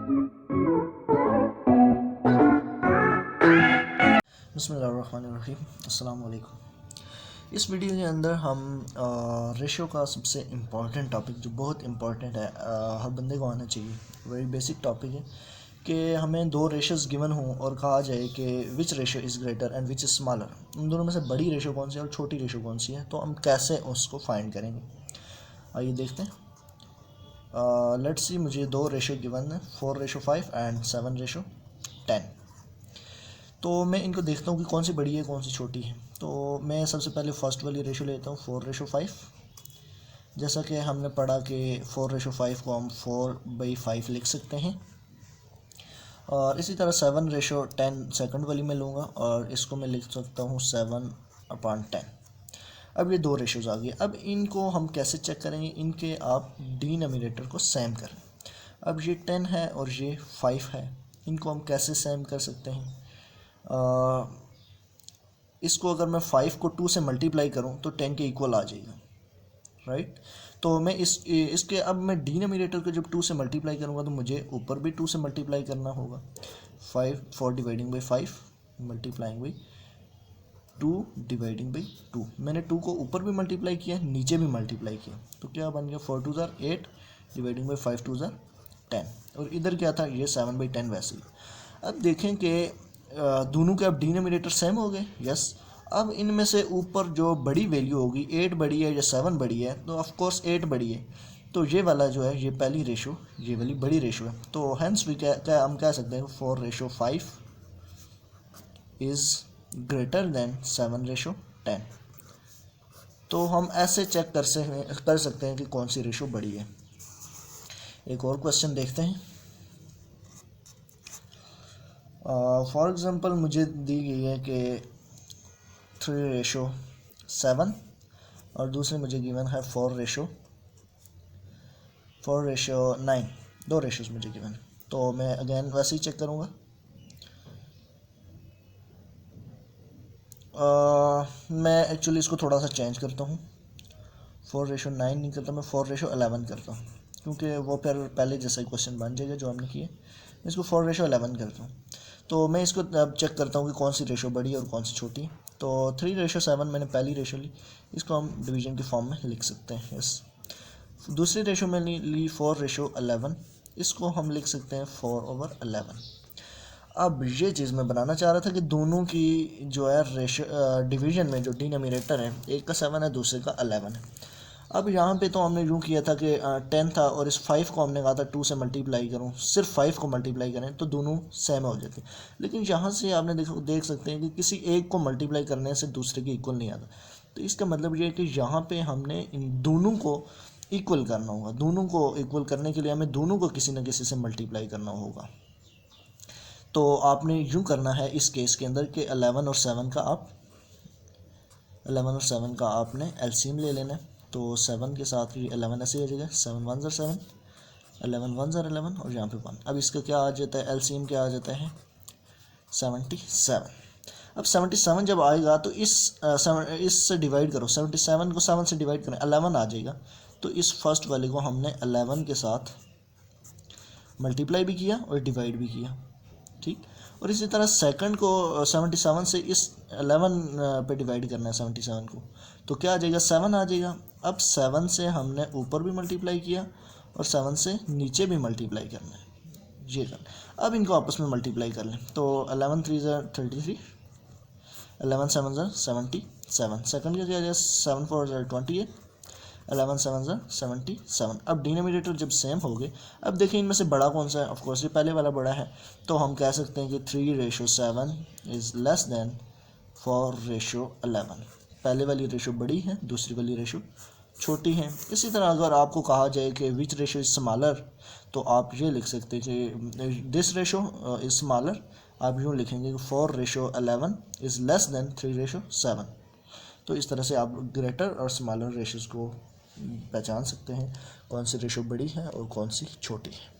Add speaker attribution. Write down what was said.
Speaker 1: बिस्मिल्लाहिर्रहमानिर्रहीम, अस्सलाम वालेकुम। इस वीडियो के अंदर हम रेशो का सबसे इम्पॉर्टेंट टॉपिक जो बहुत इम्पॉर्टेंट है, हर बंदे को आना चाहिए, वेरी बेसिक टॉपिक है कि हमें दो रेशोज़ गिवन हों और कहा जाए कि which ratio is greater and which is smaller, उन दोनों में से बड़ी रेशो कौन सी है और छोटी रेशो कौन सी है, तो हम कैसे उसको फाइंड करेंगे। आइए देखते हैं। लेट्स सी, मुझे दो रेशो गिवन है, 4:5 एंड 7:10। तो मैं इनको देखता हूँ कि कौन सी बड़ी है कौन सी छोटी है। तो मैं सबसे पहले फर्स्ट वाली रेशो लेता हूँ, 4:5। जैसा कि हमने पढ़ा कि 4:5 को हम 4/5 लिख सकते हैं, और इसी तरह 7:10 सेकंड वाली में लूँगा और इसको मैं लिख सकता हूँ 7/10। अब ये दो रेशोज़ आ गई। अब इनको हम कैसे चेक करेंगे, इनके आप डिनोमिनेटर को सेम करें। अब ये 10 है और ये 5 है, इनको हम कैसे सेम कर सकते हैं। इसको अगर मैं 5 को 2 से मल्टीप्लाई करूं तो 10 के इक्वल आ जाएगा, राइट। तो मैं इसके अब मैं डिनोमिनेटर को जब 2 से मल्टीप्लाई करूंगा तो मुझे ऊपर भी 2 से मल्टीप्लाई करना होगा। 4 dividing by 5 multiplying by 2 dividing by 2। मैंने 2 को ऊपर भी मल्टीप्लाई किया, नीचे भी मल्टीप्लाई किया, तो क्या बन गया 4 2 ज़ार 8 डिवाइडिंग बाई 5 2 ज़ार 10। और इधर क्या था, ये 7/10 वैसे ही। अब देखें कि दोनों के अब डिनोमिनेटर सेम हो गए, यस। अब इनमें से ऊपर जो बड़ी वैल्यू होगी, 8 बड़ी है या 7 बड़ी है, तो ऑफ कोर्स 8 बड़ी है। तो ये वाला जो है, ये पहली रेशो, ये वाली बड़ी रेशो है। तो हैंस वी क्या हम कह सकते हैं 4:5 इज़ ग्रेटर देन 7:10। तो हम ऐसे चेक कर सकते हैं कि कौन सी रेशो बड़ी है। एक और क्वेश्चन देखते हैं। फॉर एग्ज़ाम्पल मुझे दी गई है कि 3:7 और दूसरे मुझे गिवन है 4:9। दो रेशोज़ मुझे गिवन है। तो मैं अगेन वैसे ही चेक करूँगा। मैं एक्चुअली इसको थोड़ा सा चेंज करता हूँ, 4:9 नहीं करता, मैं 4:11 करता हूँ, क्योंकि वो फिर पहले जैसा ही क्वेश्चन बन जाएगा जो हमने किए। इसको 4:11 करता हूँ। तो मैं इसको अब चेक करता हूँ कि कौन सी रेशो बड़ी है और कौन सी छोटी है। तो 3:7 मैंने पहली रेशो ली, इसको हम डिवीजन के फॉर्म में लिख सकते हैं, यस। दूसरी रेशो मैंने ली 4:11, इसको हम लिख सकते हैं 4/11। अब ये चीज़ मैं बनाना चाह रहा था कि दोनों की जो है रेशो डिवीजन में जो डिनोमिनेटर है, एक का 7 है दूसरे का 11 है। अब यहाँ पे तो हमने यूँ किया था कि 10 था और इस 5 को हमने कहा था 2 से मल्टीप्लाई करूँ, सिर्फ 5 को मल्टीप्लाई करें तो दोनों सेम हो जाते। लेकिन यहाँ से आपने देख सकते हैं कि किसी एक को मल्टीप्लाई करने से दूसरे के इक्वल नहीं आता। तो इसका मतलब ये है कि यहाँ पे हमने इन दोनों को इक्वल करना होगा। दोनों को इक्वल करने के लिए हमें दोनों को किसी न किसी से मल्टीप्लाई करना होगा। तो आपने यूँ करना है इस केस के अंदर कि 11 और 7 का आपने एलसीएम ले लेना है। तो 7 के साथ ये 11 ऐसे आ जाएगा, 7 1 ज़ार 7, 11 1 ज़ार 11 और यहाँ पे 1। अब इसका क्या आ जाता है, एलसीएम क्या आ जाता है 77। अब 77 जब आएगा तो इससे डिवाइड करो, 77 को 7 से डिवाइड करें, 11 आ जाएगा। तो इस फर्स्ट वाले को हमने 11 के साथ मल्टीप्लाई भी किया और डिवाइड भी किया, ठीक। और इसी तरह सेकंड को 77 से इस 11 पे डिवाइड करना है 77 को, तो क्या आ जाएगा 7 आ जाएगा। अब 7 से हमने ऊपर भी मल्टीप्लाई किया और 7 से नीचे भी मल्टीप्लाई करना है, ये करना। अब इनको आपस में मल्टीप्लाई कर लें, तो 11 3 ज़ार 33, 11 7 ज़ार 77, सेकंड का क्या आ जाएगा 7 4 ज़ार 28, 11 7 ज़ार 77। अब डिनोमिनेटर जब सेम हो गए, अब देखिए इनमें से बड़ा कौन सा है, ऑफकोर्स ये पहले वाला बड़ा है। तो हम कह सकते हैं कि 3:7 इज़ लेस दैन 4:11। पहले वाली रेशो बड़ी है, दूसरी वाली रेशो छोटी है। इसी तरह अगर आपको कहा जाए कि विच रेशो इज़ स्मॉलर, तो आप ये लिख सकते हैं कि दिस रेशो इज़ स्मॉलर। आप यूँ लिखेंगे कि 4:11 इज़ लेस दैन 3:7। तो इस तरह से आप ग्रेटर और स्मॉलर रेशोज़ को पहचान सकते हैं, कौन सी रेशो बड़ी है और कौन सी छोटी है।